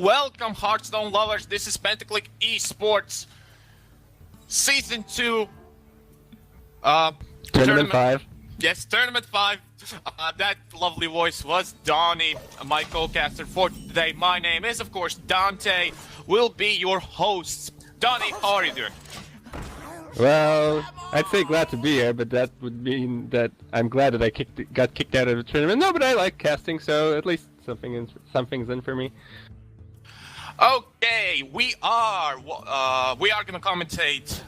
Welcome, Hearthstone lovers. This is Pentaclick Esports Season 2 Tournament 5. Yes, Tournament 5. That lovely voice was Donnie, my co-caster for today. My name is, of course, Dante. Will be your hosts. Donnie, how are you doing? Well, I'd say glad to be here, but that would mean that I'm glad that I got kicked out of the tournament. No, but I like casting, so at least something's in for me. Okay, we are gonna commentate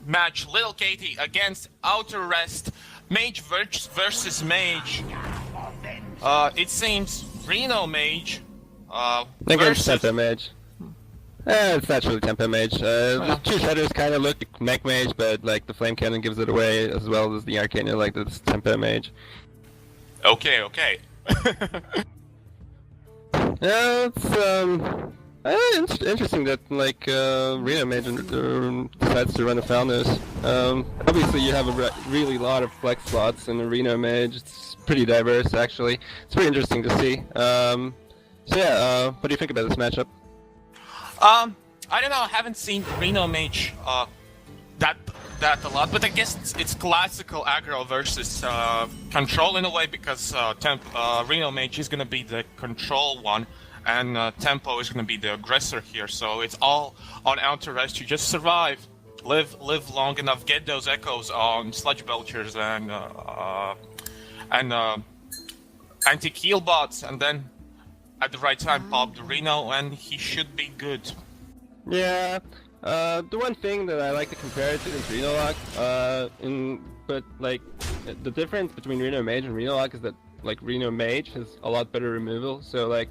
match LittleKaty against Outterest, Mage versus Mage. It seems Reno Mage Against versus Tempo Mage. It's not really Tempo Mage. The two setters kind of look like Mech Mage, but like the Flame Cannon gives it away, as well as the Arcana like this Tempo Mage. Okay. It's interesting that like Reno Mage decides to run a Falnos. Obviously, you have a really lot of flex slots in the Reno Mage. It's pretty diverse, actually. It's pretty interesting to see. What do you think about this matchup? I don't know. I haven't seen Reno Mage that a lot, but I guess it's classical aggro versus control in a way, because Reno Mage is gonna be the control one, and Tempo is gonna be the aggressor here. So it's all on Outterest. You just survive, live long enough, get those echoes on Sludge Belchers and anti-heal bots, and then at the right time pop the Reno, and he should be good. Yeah. The one thing that I like to compare it to is Reno Lock, but like the difference between Reno Mage and Reno Lock is that like Reno Mage has a lot better removal. So like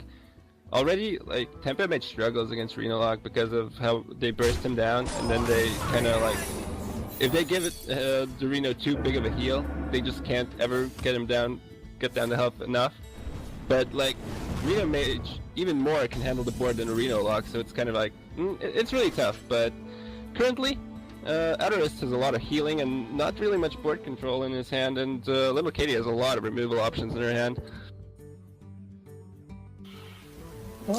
already like Tempo Mage struggles against Reno Lock because of how they burst him down, and then they kind of like, if they give it the Reno too big of a heal, they just can't ever get down to health enough. But like Reno Mage even more can handle the board than a Reno Lock, so it's kind of like it's really tough. But currently, Outterest has a lot of healing and not really much board control in his hand, and LittleKaty has a lot of removal options in her hand.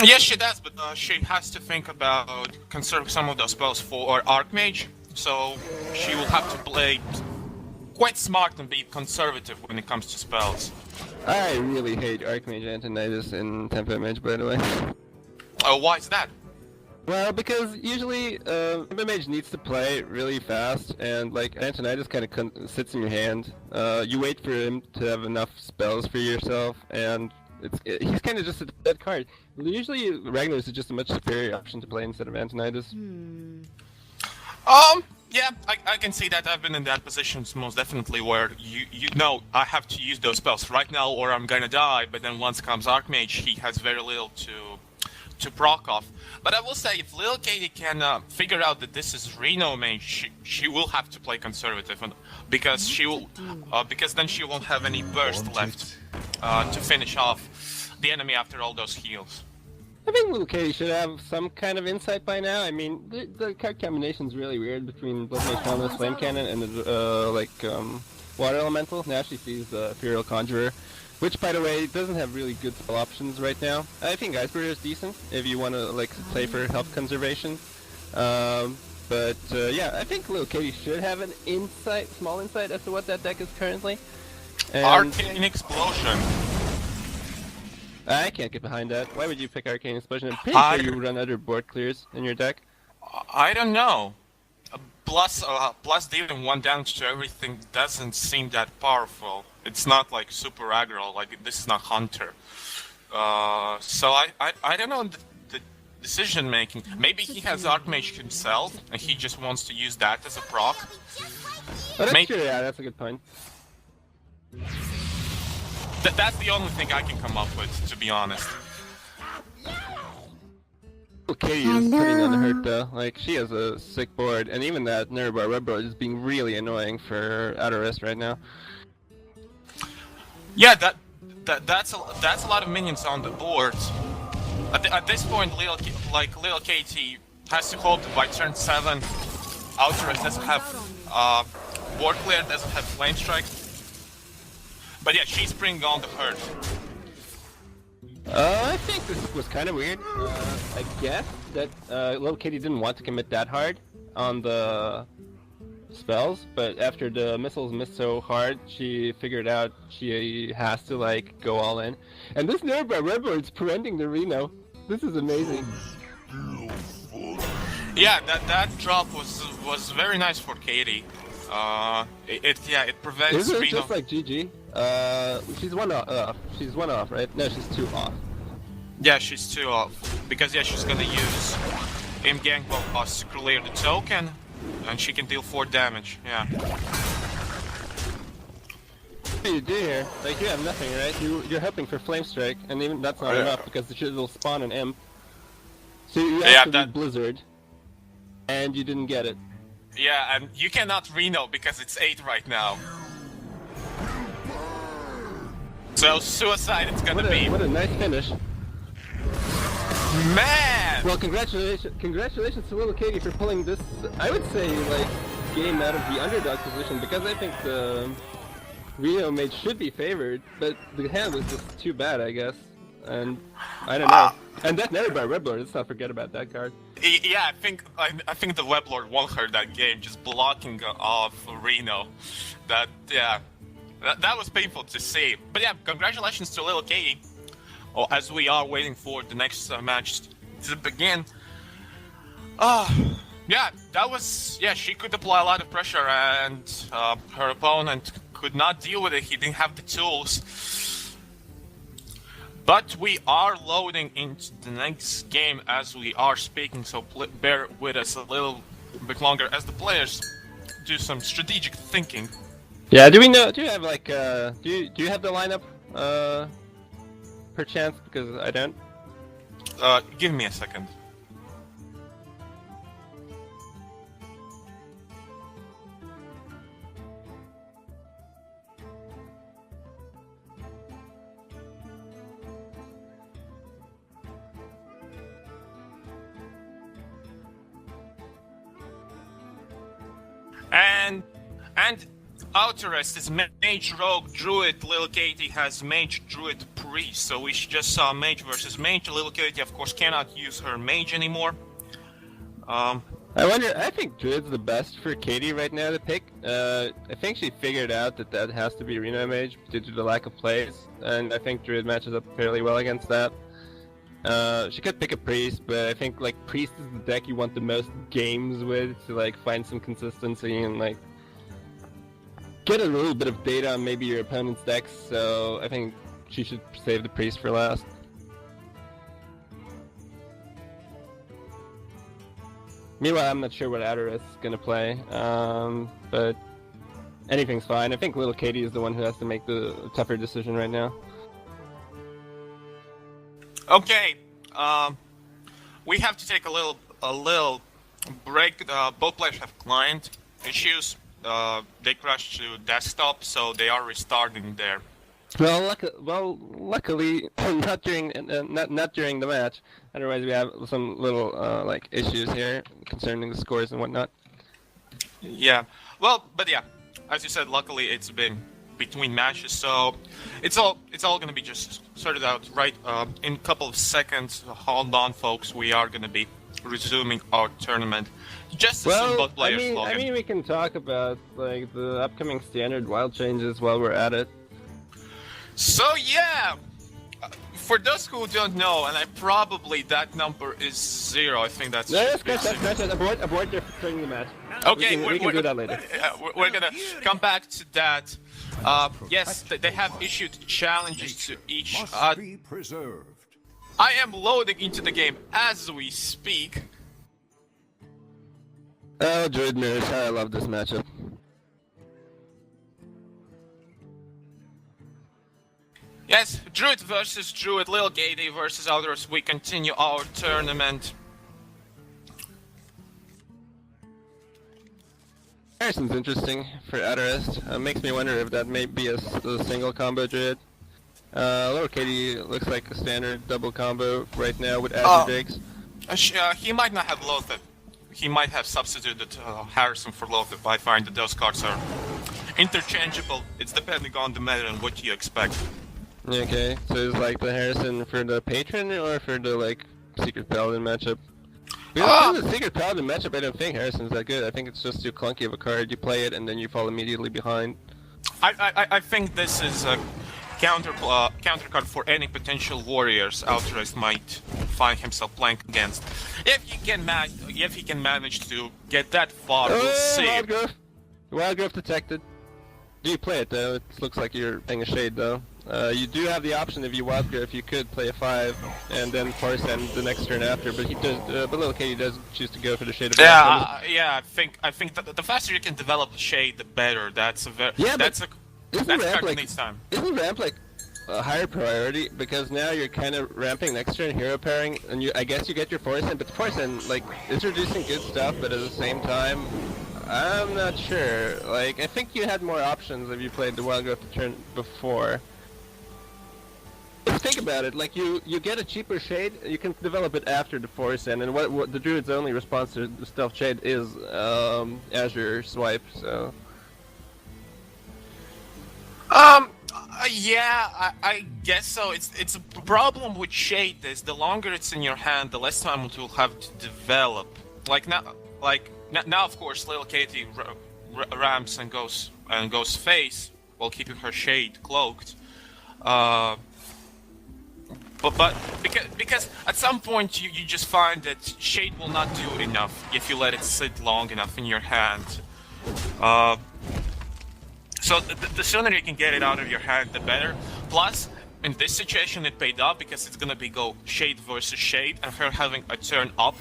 Yes, she does, but she has to think about conserving some of those spells for Archmage, so she will have to play quite smart and be conservative when it comes to spells. I really hate Archmage Antonidas in Tempo Mage, by the way. Oh, why is that? Well, because usually Tempo Mage needs to play really fast, and like Antonidas kind of sits in your hand. You wait for him to have enough spells for yourself, and he's kind of just a dead card. Usually Ragnaros is just a much superior option to play instead of Antonidas. Yeah, I can see that. I've been in that position most definitely, where you know I have to use those spells right now or I'm gonna die, but then once comes Archmage, he has very little to proc off. But I will say, if LittleKaty can figure out that this is Reno Mage, she will have to play conservative, because because then she won't have any burst left to finish off the enemy after all those heals. I think LittleKaty should have some kind of insight by now. I mean, the card combination is really weird between Blood Mage Foundless, Flame Cannon, and the Water Elemental. Now she sees the Ethereal Conjurer, which, by the way, doesn't have really good spell options right now. I think Icebreaker is decent if you want to like play for health conservation. Yeah, I think LittleKaty should have an small insight as to what that deck is currently. Arcane Explosion. I can't get behind that. Why would you pick Arcane Explosion? I'm pretty sure you run other board clears in your deck. I don't know. Plus dealing 1 damage to everything doesn't seem that powerful. It's not like super aggro, like this is not Hunter. So I don't know the decision making. Maybe he has Archmage himself and he just wants to use that as a proc. Oh, that's true, yeah, that's a good point. That's the only thing I can come up with, to be honest. Katy is putting on hurt though. Like, she has a sick board, and even that Nerbar Red board is being really annoying for Outterest right now. Yeah, that's a lot of minions on the board. At this point, LittleKaty has to hold by turn 7. Outterest doesn't have board clear, doesn't have flame strike. But yeah, she's bringing on the hurt. I think this was kind of weird. I guess that LittleKaty didn't want to commit that hard on the spells, but after the missiles missed so hard, she figured out she has to like go all in. And this nerve by Redlord's preventing the Reno. This is amazing. Yeah, that drop was very nice for Katy. It prevents Isn't it Reno. just like GG? She's one off. She's one off, right? No, she's two off. Yeah, she's 2 off because yeah, she's gonna use Gang Boss to clear the token, and she can deal 4 damage. Yeah. What do you do here? Like, you have nothing, right? You're hoping for Flame Strike, and even that's not enough because the shit will spawn an imp. So you have to Blizzard, and you didn't get it. Yeah, and you cannot Reno because it's 8 right now. So suicide it's gonna be. What a nice finish. Man! Well, congratulations to LittleKaty for pulling this, I would say, like, game out of the underdog position, because I think the Reno mage should be favored, but the hand was just too bad, I guess. And I don't know. And that never by Redlord, let's not forget about that card. Yeah, I think the Weblord won her that game, just blocking off Reno. That was painful to see. But yeah, congratulations to LittleKaty. Oh, as we are waiting for the next match to begin. Yeah, she could apply a lot of pressure, and her opponent could not deal with it. He didn't have the tools. But we are loading into the next game as we are speaking, so bear with us a little bit longer as the players do some strategic thinking. Yeah, do you have like, do you have the lineup, per chance? Because I don't. Give me a second. And Outterest is Mage, Rogue, Druid. LittleKaty has Mage, Druid, Priest. So we just saw Mage versus Mage. LittleKaty, of course, cannot use her Mage anymore. I think Druid's the best for Katy right now to pick. I think she figured out that has to be Reno Mage due to the lack of plays, and I think Druid matches up fairly well against that. She could pick a Priest, but I think like Priest is the deck you want the most games with to like find some consistency and like get a little bit of data on maybe your opponent's decks. So I think she should save the Priest for last. Meanwhile, I'm not sure what Outterest is gonna play, but anything's fine. I think LittleKaty is the one who has to make the tougher decision right now. Okay, we have to take a little break. Both players have client issues. They crashed to desktop, so they are restarting there. Luckily, not during the match. Otherwise, we have some little like issues here concerning the scores and whatnot. Yeah, well, but yeah, as you said, luckily it's been between matches, so it's all gonna be just sorted out right in a couple of seconds. Hold on, folks. We are gonna be resuming our tournament. Just as soon both players log in. I mean, we can talk about like the upcoming standard wild changes while we're at it. So yeah, for those who don't know, and probably that number is 0. I think that's. No, scratch that. Abort during the match. Okay, we can do that later. We're gonna come back to that. Yes, they have issued challenges to each. Be preserved. I am loading into the game as we speak. Oh, Druid Mirrors, I love this matchup. Yes, Druid versus Druid, LittleKaty versus Outterest. We continue our tournament. Harrison's interesting for Outterest. Makes me wonder if that may be a single combo Druid. LittleKaty looks like a standard double combo right now with Azure Jakes. He might not have loaded. He might have substituted Harrison for loaded, but I find that those cards are interchangeable. It's depending on the meta and what you expect. Okay, so it's like the Harrison for the patron or for the like Secret Paladin matchup? Because in the Secret Paladin matchup, I don't think Harrison's that good. I think it's just too clunky of a card. You play it and then you fall immediately behind. I think this is a counter card for any potential warriors Outterest might find himself playing against. If he can manage to get that far, we'll see. Wild growth detected. Do you play it though? It looks like you're playing a shade though. You do have the option if you wild growth, you could play a 5 and then force end the next turn after. But he does. But LittleKaty does choose to go for the shade. Of yeah. I think that the faster you can develop the shade, the better. That's a very that's a card that needs time. Isn't ramp like a higher priority because now you're kind of ramping next turn hero pairing, and I guess you get your force end, but the force end like introducing good stuff, but at the same time. I'm not sure. Like, I think you had more options if you played the Wild Growth turn before. Just think about it. Like, you get a cheaper shade, you can develop it after the Force End, and what the Druid's only response to the Stealth Shade is Azure Swipe. So. Yeah, I guess so. It's a problem with shade. Is the longer it's in your hand, the less time it will have to develop. Now, of course, LittleKaty ramps and goes face while keeping her shade cloaked. But because at some point you just find that shade will not do enough if you let it sit long enough in your hand. So the sooner you can get it out of your hand, the better. Plus, in this situation, it paid off because it's gonna be go shade versus shade, and her having a turn up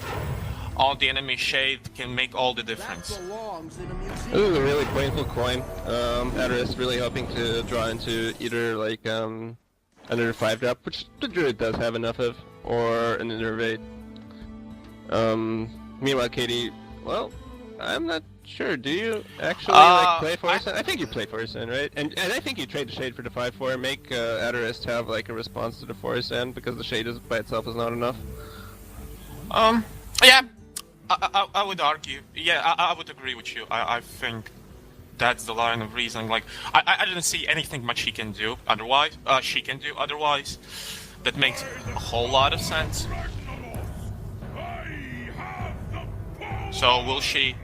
on the enemy shade can make all the difference. This is a really painful coin. Outterest really hoping to draw into either like another 5-drop, which the Druid does have enough of, or an Innervate. Meanwhile, Katy, well, I'm not sure. Do you actually like play Force End? I think you play Force End, right? And I think you trade the shade for the 5/4. Make Outterest have like a response to the Force End because the shade is by itself is not enough. Yeah. I would argue. Yeah, I would agree with you. I think that's the line of reasoning. Like, I didn't see anything much he can do otherwise. She can do otherwise. That makes a whole lot of sense. So will she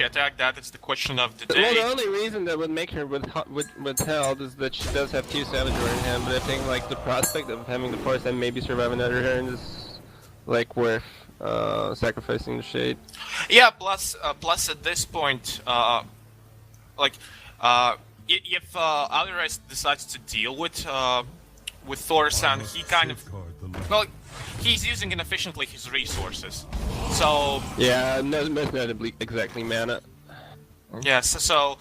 attack that? It's the question of the day. Well, the only reason that would make her withheld is that she does have 2 Savage Roar in hand. But I think like the prospect of having the Force and maybe survive another turn is like worth. Sacrificing the shade. Yeah. Plus at this point, if Outterest decides to deal with Thorsan, he kind of he's using inefficiently his resources. So yeah, most notably exactly mana. Yeah. So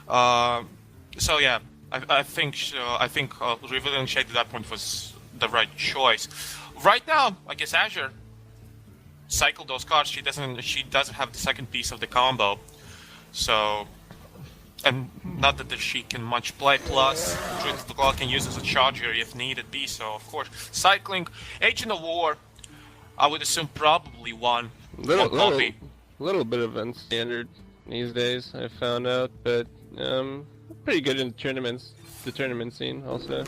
yeah, I think revealing shade at that point was the right choice. Right now, I guess Azure. Cycle those cards. She doesn't have the second piece of the combo, so and not that she can much play. Plus, the clock can use as a charger if needed be. So of course, cycling Agent of War. I would assume probably one copy. Little bit of unstandard these days. I found out, but pretty good in tournaments. The tournament scene also.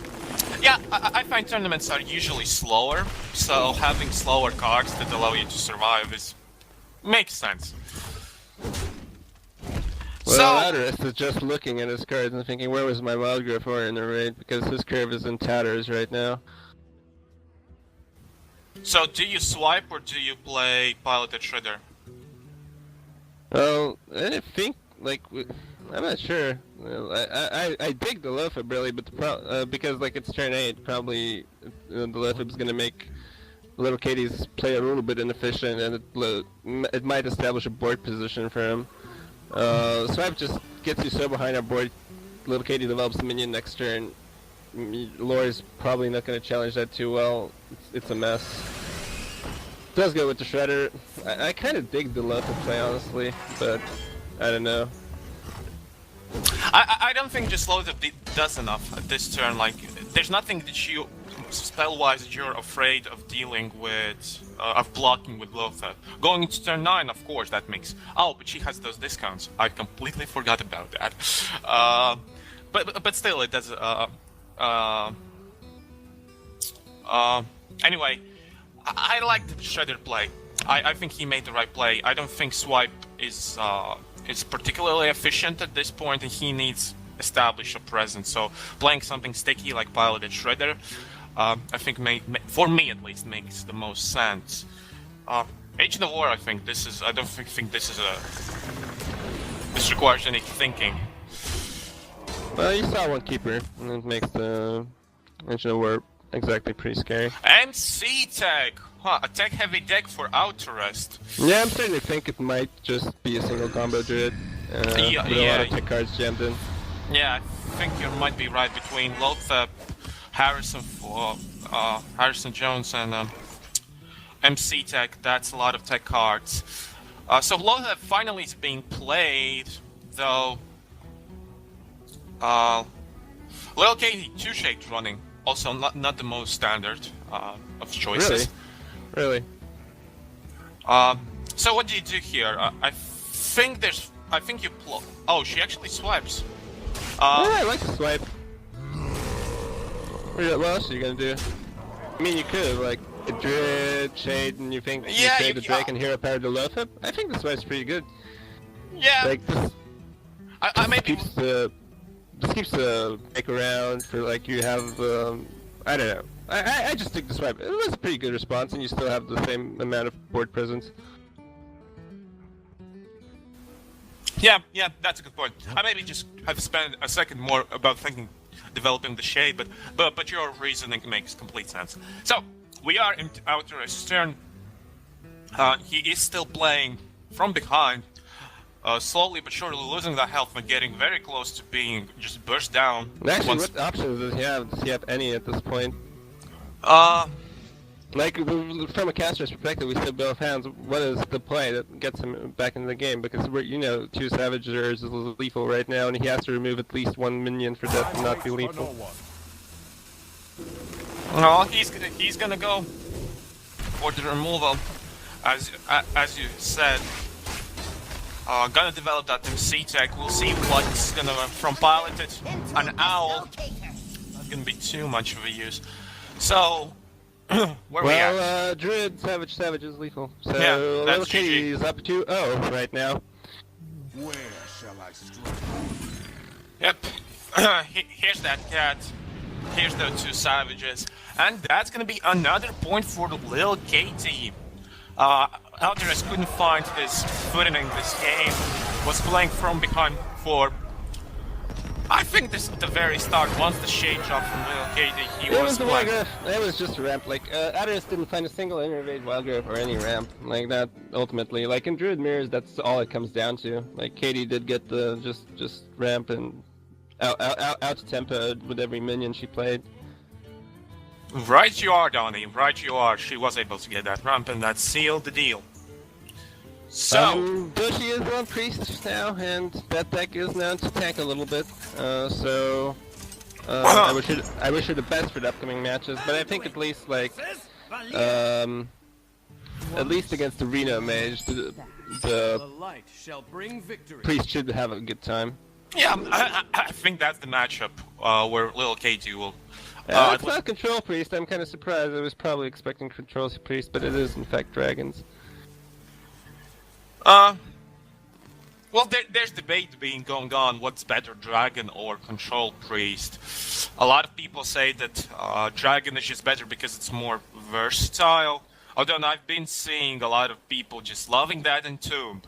Yeah, I find tournaments are usually slower, so having slower cards that allow you to survive makes sense. Well, Outterest is just looking at his cards and thinking, where was my Wild Growth War in the raid? Because his curve is in tatters right now. So, do you swipe or do you play Piloted Shredder? Well, I think, like, I'm not sure. I dig the Lofib really, but because like it's turn 8, probably the Lofib's gonna make LittleKaty's play a little bit inefficient, and it might establish a board position for him. Swipe just gets you so behind our board. LittleKaty develops a minion next turn. Lore's probably not gonna challenge that too well. It's a mess. Does go with the Shredder. I kind of dig the Lofib play honestly, but I don't know. I don't think just Loatheb does enough at this turn. Like, there's nothing that you, spell-wise, that you're afraid of dealing with, of blocking with Loatheb. Going into turn 9, of course, that makes... Oh, but she has those discounts. I completely forgot about that. But still, it does... Anyway, I like the Shredder play. I think he made the right play. I don't think Swipe is particularly efficient at this point, and he needs establish a presence. So playing something sticky like Piloted Shredder, I think for me at least makes the most sense. Agent of War, I think this is. I don't think this is a. This requires any thinking. Well, you saw one keeper, and it makes the Agent of War exactly pretty scary. MC tag, a tech-heavy deck for Outterest. Yeah, I'm starting to think it might just be a single combo druid. With a lot of tech cards jammed in. Yeah, I think you might be right between Lothar, Harrison Jones, and MC tech. That's a lot of tech cards. So Lothar finally is being played, though. LittleKaty 2-shaped running, also not the most standard of choices. Really? So what do you do here? I think you oh, she actually swipes. Yeah, I like to swipe. What else are you gonna do? I mean, you could like a Druid, Shade, and you think you trade the Drake and Hero Power to Lothar? I think the swipe's pretty good. Yeah. Like this. I maybe keeps the deck around for like you have. I don't know. I just think the swipe. It was a pretty good response, and you still have the same amount of board presence. Yeah, that's a good point. I maybe just have spent a second more about developing the shade, but your reasoning makes complete sense. So we are in Outterest's turn. He is still playing from behind, slowly but surely losing the health and getting very close to being just burst down. Actually, what options does he have? Does he have any at this point? Like, from a caster's perspective, we still both hands. What is the play that gets him back into the game? Because we're, 2 Savagers is lethal right now, and he has to remove at least 1 minion for that to not be lethal. No, he's gonna go for the removal, as you said. Gonna develop that MC tech. We'll see what's gonna from Piloted. An owl. Not gonna be too much of a use. So. Where we at? Druid, Savage is lethal. So yeah, that's LittleKaty is up 2-0 right now. Where shall I strike? Yep. Here's that cat. Here's those 2 Savages. And that's gonna be another point for the LittleKaty. Outterest couldn't find his footing in this game. Was playing from behind for... I think this at the very start, once the shade dropped from LittleKaty, he was playing. It was just a ramp. Like, Outterest didn't find a single Innervade Wildgrowth or any ramp like that. Ultimately, like in Druid Mirrors, that's all it comes down to. Like Katy did get the just ramp and out tempo with every minion she played. Right you are, Donnie. Right you are. She was able to get that ramp, and that sealed the deal. So, Doshi is on Priest now, and that deck is known to tank a little bit. I wish her the best for the upcoming matches, but I think at least like, at least against the Reno Mage, the Priest should have a good time. Yeah, I think that's the matchup where LittleKaty will. It's not Control Priest. I'm kind of surprised. I was probably expecting Control Priest, but it is in fact Dragons. Well, there's debate going on. What's better, Dragon or Control Priest? A lot of people say that Dragon is just better because it's more versatile. Although I've been seeing a lot of people just loving that in Tomb.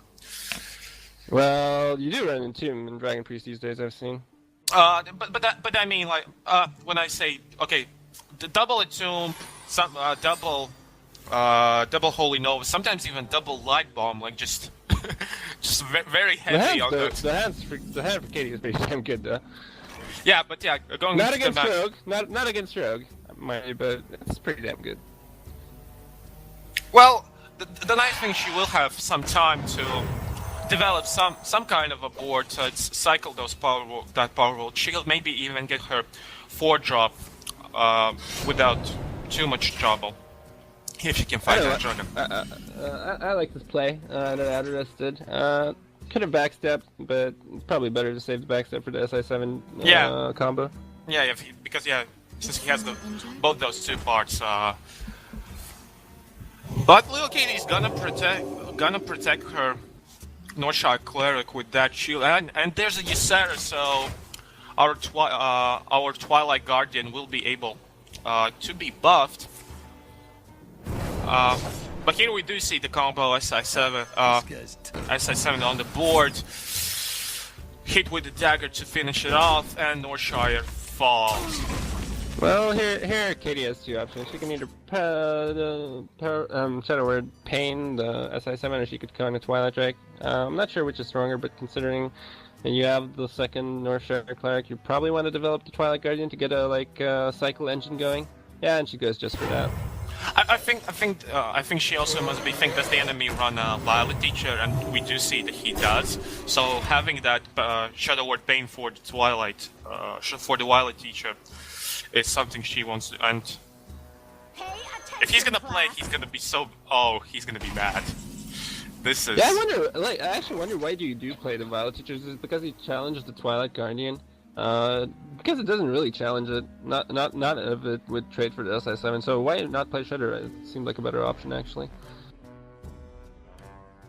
Well, you do run in Tomb in Dragon Priest these days, I've seen. But I mean, like, when I say, okay, the double Tomb, some double Holy Nova, sometimes even double Light Bomb, like just very heavy on those. The hand for Katy is pretty damn good, though. Yeah, but yeah, going not against Rogue, not against Rogue, mind you, but it's pretty damn good. Well, the nice thing, she will have some time to develop some kind of a board to cycle that power roll. She'll maybe even get her 4-drop without too much trouble. If you can find that dragon. I like this play that Outterest did. Could have backstepped, but it's probably better to save the backstep for the SI7 combo. Yeah, because since he has both those two parts. But LittleKaty is gonna protect her Northshire cleric with that shield, and there's a Ysera, so our Twilight Guardian will be able to be buffed. But here we do see the combo SI7 on the board, hit with the dagger to finish it off, and Northshire falls. Well, here Katy has two options. She can either Shadow Word Pain the SI7, or she could con a Twilight Drake. I'm not sure which is stronger, but considering that you have the second Northshire Cleric, you probably want to develop the Twilight Guardian to get a cycle engine going. Yeah, and she goes just for that. I think she also must be think that the enemy run a Violet Teacher, and we do see that he does. So having that Shadow Word Pain for the Twilight, for the Violet Teacher, is something she wants to. And if he's gonna play, he's gonna be so. Oh, he's gonna be mad. This is. Yeah, I wonder. Like, I actually wonder why do you play the Violet Teachers? Is it because he challenges the Twilight Guardian? Because it doesn't really challenge it. Not if it would trade for the SI7. So why not play Shudder? It seemed like a better option actually.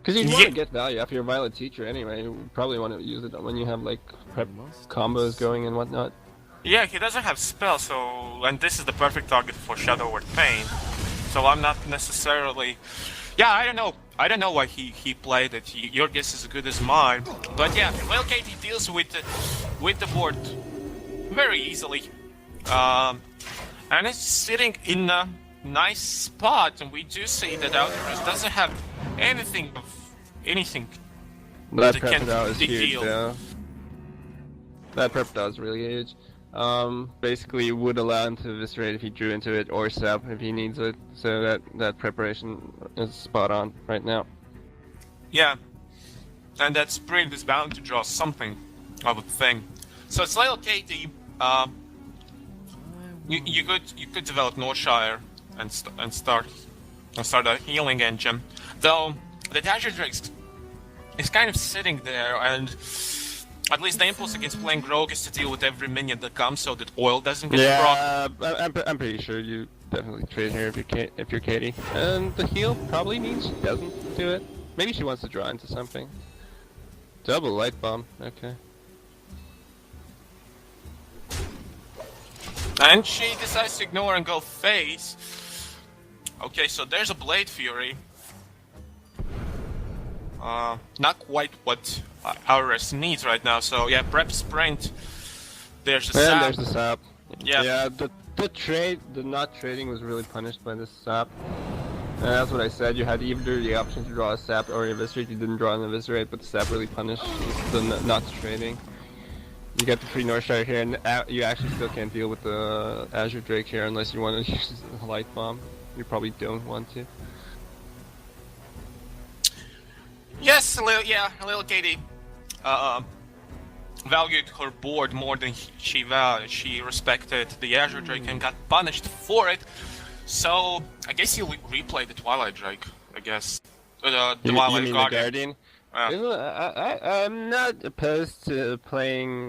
Because you want to get value after your Violet Teacher anyway. You probably want to use it when you have like prep combos going and whatnot. Yeah, he doesn't have spell, so and this is the perfect target for Shadow Word Pain. So I'm not necessarily. Yeah, I don't know why he played it. Your guess is as good as mine. But yeah, LittleKaty deals with the board very easily, and it's sitting in a nice spot. And we do see that Outterest doesn't have anything That that prep can dot is huge, deal. though. That prep dot is really huge. Basically would allow him to eviscerate if he drew into it, or sap if he needs it, so that preparation is spot on right now. Yeah, and that sprint is bound to draw something, I would think. So it's LittleKaty. You could develop Northshire and start a healing engine, though the Dasher Drake is kind of sitting there, and at least the impulse against playing Rogue is to deal with every minion that comes, so that oil doesn't get proc. I'm pretty sure you definitely trade here if you're Katy. And the heal probably means she doesn't do it. Maybe she wants to draw into something. Double light bomb. Okay. And she decides to ignore and go face. Okay, so there's a Blade Fury. Not quite what Outterest needs right now. So yeah, prep sprint. There's the sap. And there's the sap. Yeah. Yeah. The not trading was really punished by this sap. And that's what I said. You had either the option to draw a sap or eviscerate. You didn't draw an eviscerate, but the sap really punished the not trading. You get the free Northshire here, and you actually still can't deal with the Azure Drake here unless you want to use a light bomb. You probably don't want to. Yes, LittleKaty valued her board more than she valued. She respected the Azure Drake and got punished for it. So I guess you replay the Twilight Drake. I guess the Twilight Guardian. I'm not opposed to playing.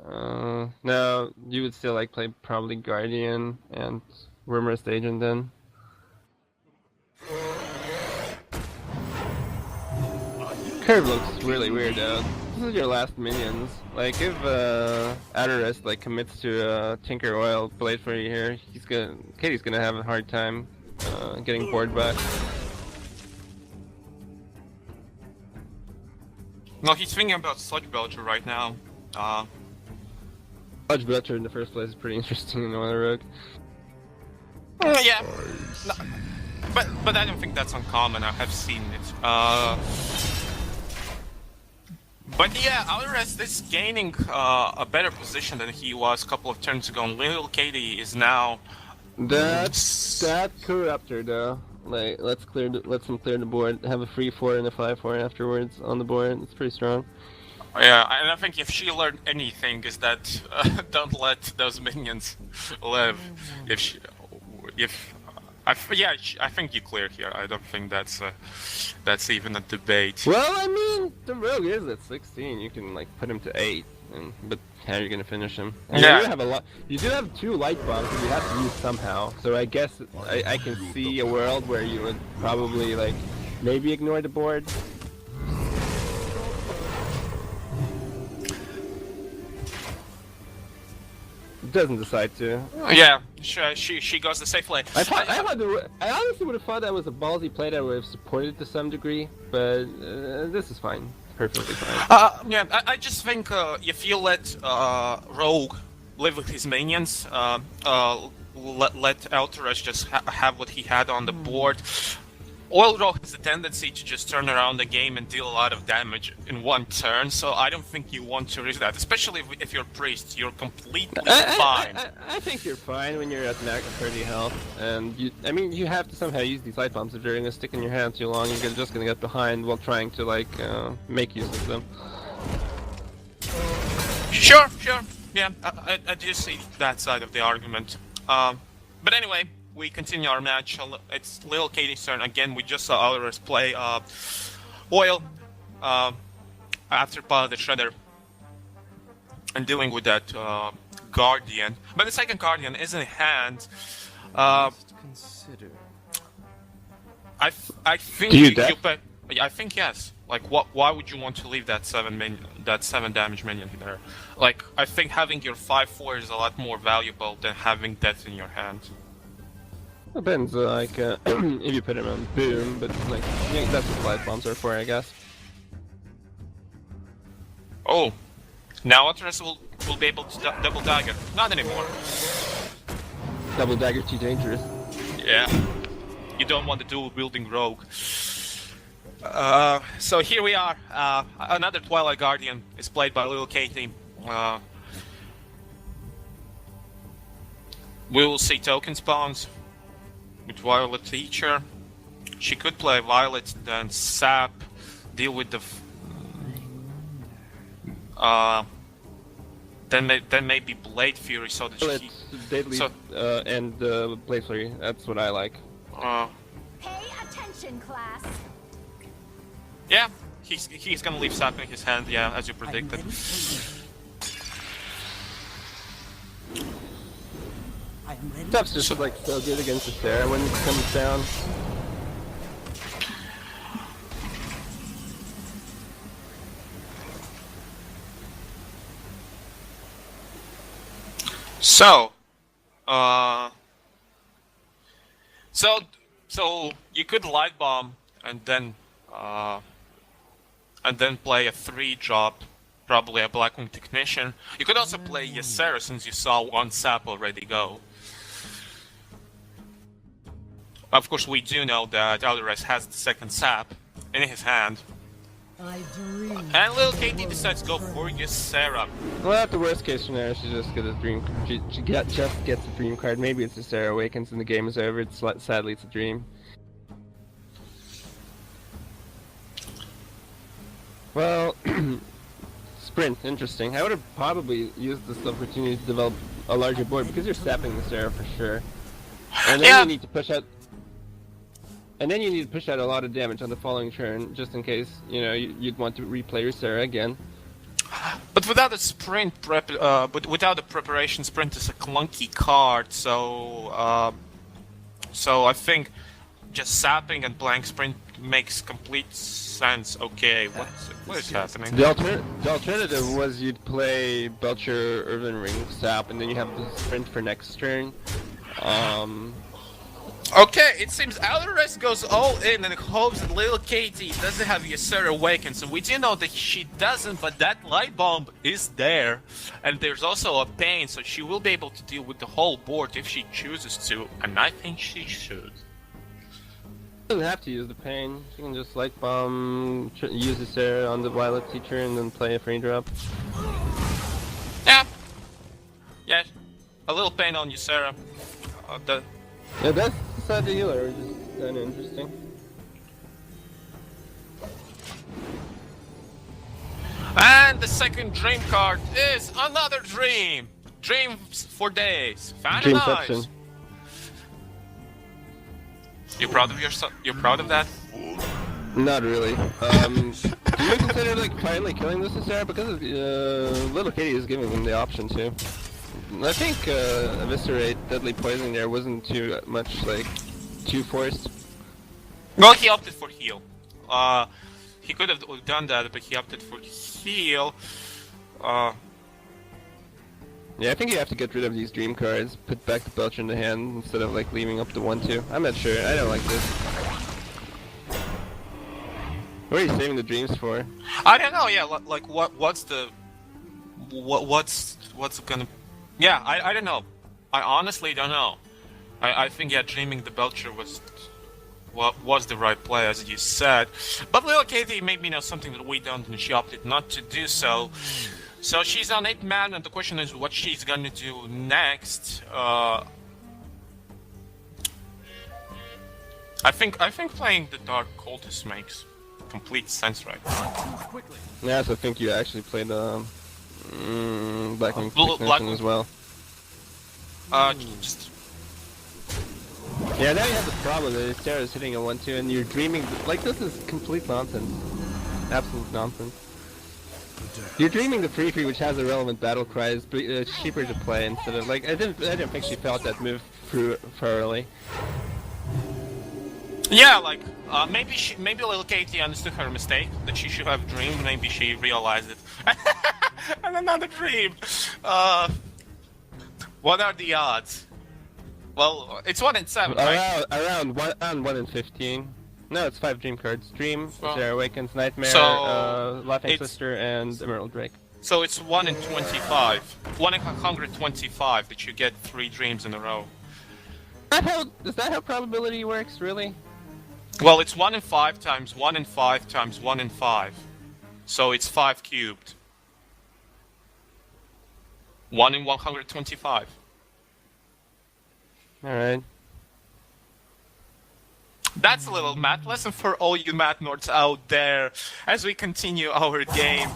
No, you would still like play probably Guardian and Wormrest Agent then. Curve looks really weird though. This is your last minions. Like if Outterest like commits to Tinker Oil Blade for you here, Katy's gonna have a hard time getting board back. No, he's thinking about Sludge Belcher right now. Sludge Belcher in the first place is pretty interesting in Oil Rogue. Yeah, no, but I don't think that's uncommon. I have seen it. But yeah, Outterest is gaining a better position than he was a couple of turns ago. And LittleKaty is now. That Corruptor though. Like let them clear the board. Have a 3/4 and a 5/4 afterwards on the board. It's pretty strong. Yeah, and I think if she learned anything is that don't let those minions live. I think you clear here. I don't think that's even a debate. Well, I mean, the rogue is at 16. You can like put him to 8, but how are you gonna finish him? And Yeah. You do have a lot. You do have 2 light bombs that you have to use somehow. So I guess I can see a world where you would probably like maybe ignore the board. Doesn't decide to. Yeah, she goes the safe way. I honestly would have thought that was a ballsy play that would have supported it to some degree, but this is fine. Perfectly fine. Yeah, I just think if you let Rogue live with his minions, let Outterest just have what he had on the board. Oil Rogue has a tendency to just turn around the game and deal a lot of damage in one turn, so I don't think you want to risk that, especially if you're priest. You're completely fine. I think you're fine when you're at max 30 health, and you have to somehow use these light bombs. If they're gonna stick in your hand too long, you're just gonna get behind while trying to like make use of them. Sure. Yeah, I do see that side of the argument. But anyway, we continue our match. It's LittleKaty's turn again. We just saw Outterest play Oil after part of the Shredder and dealing with that Guardian. But the second Guardian is in hand. Consider. I think Do you pay. I think yes. Like, why would you want to leave that 7 damage minion there? Like, I think having your 5/4 is a lot more valuable than having death in your hand. Depends, like if you put him on boom, but like yeah, that's what light bombs are for, I guess. Oh, now Outterest will be able to double dagger. Not anymore. Double dagger too dangerous. Yeah, you don't want the dual wielding rogue. So here we are. Another Twilight Guardian is played by LittleKaty. We will see token spawns with Violet Teacher. She could play Violet, then Sap, deal with the. Then maybe Blade Fury, so that she. Deadly and Blade Flurry. That's what I like. Pay attention, class. Yeah, he's gonna leave Sap in his hand. Yeah, as you predicted. Sap's just like so good against the Sarah when it comes down. So, so you could light bomb and then play a 3-drop, probably a Blackwing Technician. You could also play Ysera since you saw one Sap already go. Of course, we do know that Outterest has the second Sap in his hand. And LittleKaty decides to go for Ysera. Well, at the worst case scenario, she just gets a dream. She just gets a dream card. Maybe it's Ysera awakens and the game is over. Sadly, it's a dream. Well, sprint, interesting. I would have probably used this opportunity to develop a larger board because you're sapping Ysera for sure. And then you need to push out. And then you need to push out a lot of damage on the following turn, just in case, you know, you'd want to replay your Sarah again. But without a sprint but without a preparation, sprint is a clunky card. So I think just sapping and blank sprint makes complete sense. Okay, what is happening? The alternative was you'd play Belcher, Irvin Ring, sap, and then you have the sprint for next turn. Okay, it seems Outterest goes all in and hopes that LittleKaty doesn't have Ysera awaken. So we do know that she doesn't, but that light bomb is there. And there's also a pain, so she will be able to deal with the whole board if she chooses to. And I think she should. Doesn't have to use the pain. She can just light bomb, use Ysera on the Violet Teacher, and then play a free drop. Yeah. Yeah. A little pain on Ysera. Yeah, that's the side of the healer, which is kind of interesting. And the second dream card is another dream! Dreams for days. Finalized! You proud of yourself? You're proud of that? Not really. Do you consider like finally killing this Sarah? Because of, LittleKaty is giving them the option to. I think eviscerate deadly poison there wasn't too much like too forced. Well, he opted for heal. He could have done that, but he opted for heal. Yeah, I think you have to get rid of these dream cards, put back the Belcher in the hand instead of like leaving up the 1/2. I'm not sure. I don't like this. What are you saving the dreams for? I don't know. Yeah, like what's gonna? Yeah, I don't know. I honestly don't know. I think yeah, dreaming the Belcher was the right play, as you said. But LittleKaty made me know something that we don't, and she opted not to do so. So she's on 8 man, and the question is what she's gonna do next. I think playing the Dark Cultist makes complete sense right now. Yeah, so I think you actually played Black Wing Black as well. Just Yeah, now you have the problem that Sarah's hitting a 1/2 and you're dreaming. Like, this is complete nonsense. Absolute nonsense. You're dreaming the free which has a relevant battle cry, is cheaper to play instead of like I didn't think she felt that move through thoroughly. yeah, like maybe LittleKaty understood her mistake that she should have dreamed. Maybe she realized it. And another dream. What are the odds? Well, it's 1 in 7, right? Around 1 in 15. No, it's 5 dream cards. Dream, Sarah Awakens, Nightmare, So, Laughing Sister, and Emerald Drake. So it's 1 in 25. 1 in 125 that you get 3 dreams in a row. Is that how probability works, really? Well, it's 1 in 5 times 1 in 5 times 1 in 5. So it's 5 cubed. 1 in 125. Alright. That's a little math lesson for all you math nerds out there as we continue our game.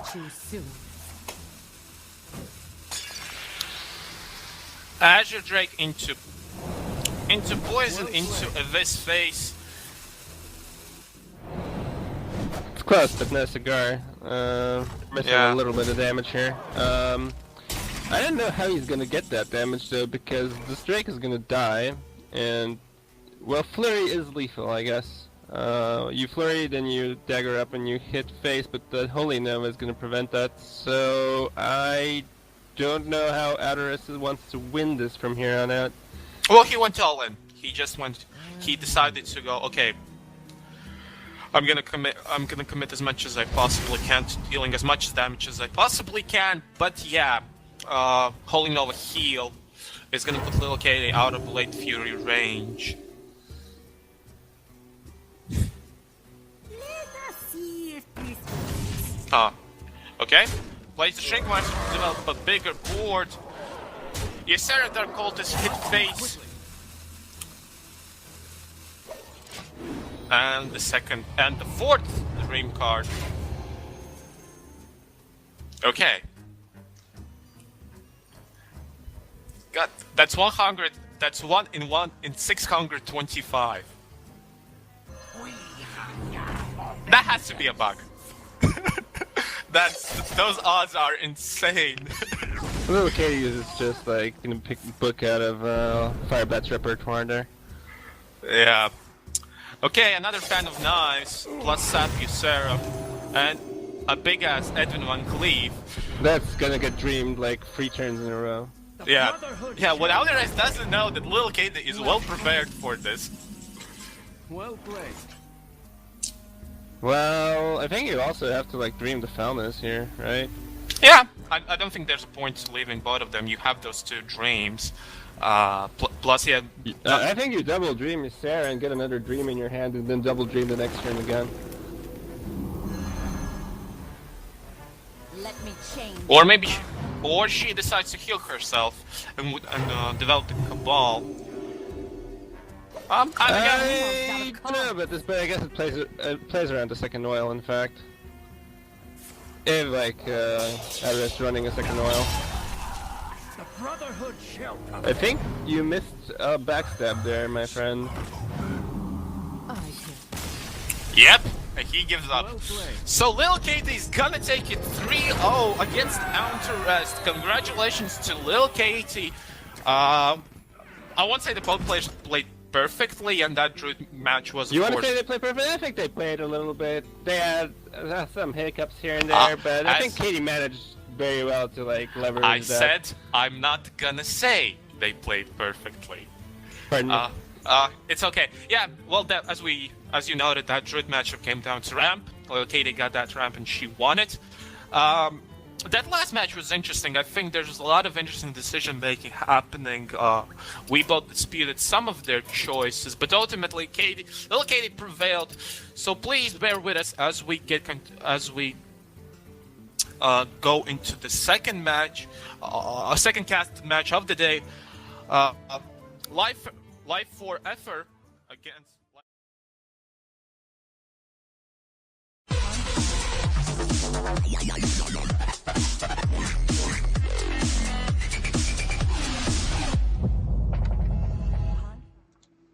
Azure Drake into poison, into Abyss face. It's close, but no cigar. Missing Yeah. a little bit of damage here. I don't know how he's gonna get that damage though, because this Drake is gonna die, and well, Flurry is lethal, I guess. You Flurry, then you dagger up and you hit face, but the Holy Nova is gonna prevent that. So I don't know how Outterest wants to win this from here on out. Well, he went all in. He decided to go, okay, I'm gonna commit as much as I possibly can to dealing as much damage as I possibly can. But yeah, Holy Nova heal is gonna put LittleKaty out of Blade Fury range. Okay. Plays the Shrink Master to develop a bigger board. Ysera Dark Cultist hit face. And the fourth dream card. Okay. That's 100. That's 1 in 625. That has to be a bug. Those odds are insane. LittleKaty is just like gonna pick the book out of Firebat's repertoire there. Yeah. Okay, another fan of knives, plus Sap Ysera, and a big ass Edwin Van Cleave. That's gonna get dreamed like 3 turns in a row. Yeah. Yeah, what Outterest doesn't know that LittleKaty is well prepared for this. Well played. Well, I think you also have to like dream the Falmouth here, right? Yeah, I don't think there's a point to leaving both of them. You have those 2 dreams. Plus, yeah. I think you double dream your Sarah and get another dream in your hand, and then double dream the next turn again. Let me change. Or maybe, or she decides to heal herself and develop the Cabal. I don't know about this, but I guess it plays around the second oil. In fact, if like Outterest running a second oil. The Brotherhood shall come. I think you missed a backstab there, my friend. Yep, he gives up. Well played. So LittleKaty is gonna take it 3-0 against Outterest. Congratulations to LittleKaty. I won't say the both players played perfectly, and that Druid match was. You of want to course, say they played perfect? I think they played a little bit. They had some hiccups here and there, but I think Katy managed very well to like leverage I that. said I'm not gonna say they played perfectly. Pardon me. It's okay. Yeah, well, as you noted, that Druid matchup came down to ramp. Katy got that ramp and she won it. That last match was interesting. I think there's a lot of interesting decision making happening. We both disputed some of their choices, but ultimately, LittleKaty prevailed. So please bear with us as we go into the second match, a second cast match of the day. Life for effort against.